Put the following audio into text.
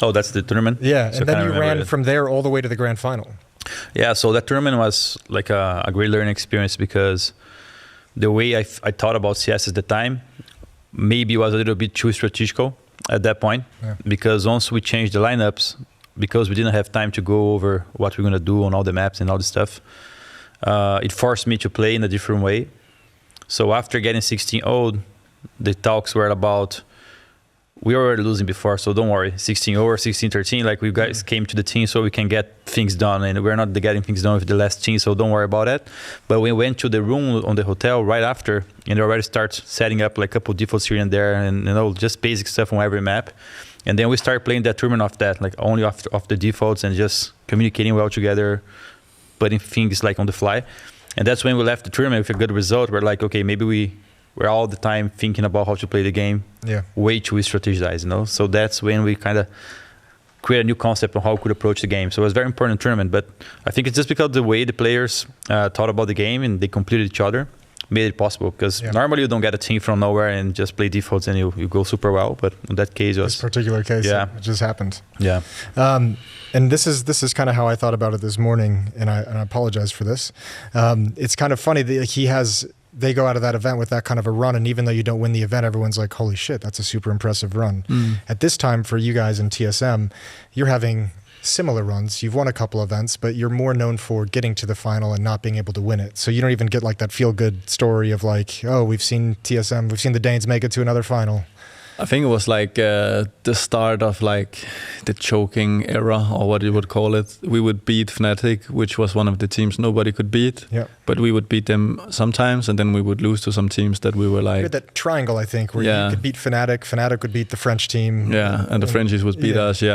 Oh, that's the tournament? Yeah, So and then you ran from there all the way to the grand final. Yeah, so that tournament was like a great learning experience because the way I thought about CS at the time maybe was a little bit too strategical at that point. Because once we changed the lineups, because we didn't have time to go over what we're going to do on all the maps and all the stuff, it forced me to play in a different way. So after getting 16-0, the talks were about, we were already losing before, so don't worry, 16-0 or 16-13, like we guys came to the team so we can get things done, and we're not getting things done with the last team, so don't worry about it. But we went to the room on the hotel right after, and they already start setting up like a couple defaults here and there, and just basic stuff on every map. And then we started playing that tournament off that, like only off the defaults and just communicating well together, putting things like on the fly. And that's when we left the tournament with a good result. We're like, okay, maybe we're all the time thinking about how to play the game, way too strategized, So that's when we kind of create a new concept on how we could approach the game. So it was a very important tournament, but I think it's just because the way the players thought about the game and they completed each other made it possible, because normally you don't get a team from nowhere and just play defaults and you go super well, but in that case, this particular case, it just happened. Yeah. And this is kind of how I thought about it this morning, and I apologize for this. It's kind of funny that they go out of that event with that kind of a run, and even though you don't win the event, everyone's like, holy shit, that's a super impressive run. At this time for you guys in TSM, you're having similar runs. You've won a couple events, but you're more known for getting to the final and not being able to win it. So you don't even get like that feel-good story of like, oh, we've seen TSM, we've seen the Danes make it to another final. I think it was like the start of like the choking era, or what you would call it. We would beat Fnatic, which was one of the teams nobody could beat. But we would beat them sometimes, and then we would lose to some teams that we were like... You had that triangle, I think, where you could beat Fnatic, Fnatic would beat the French team. Yeah, and the Frenchies would beat us,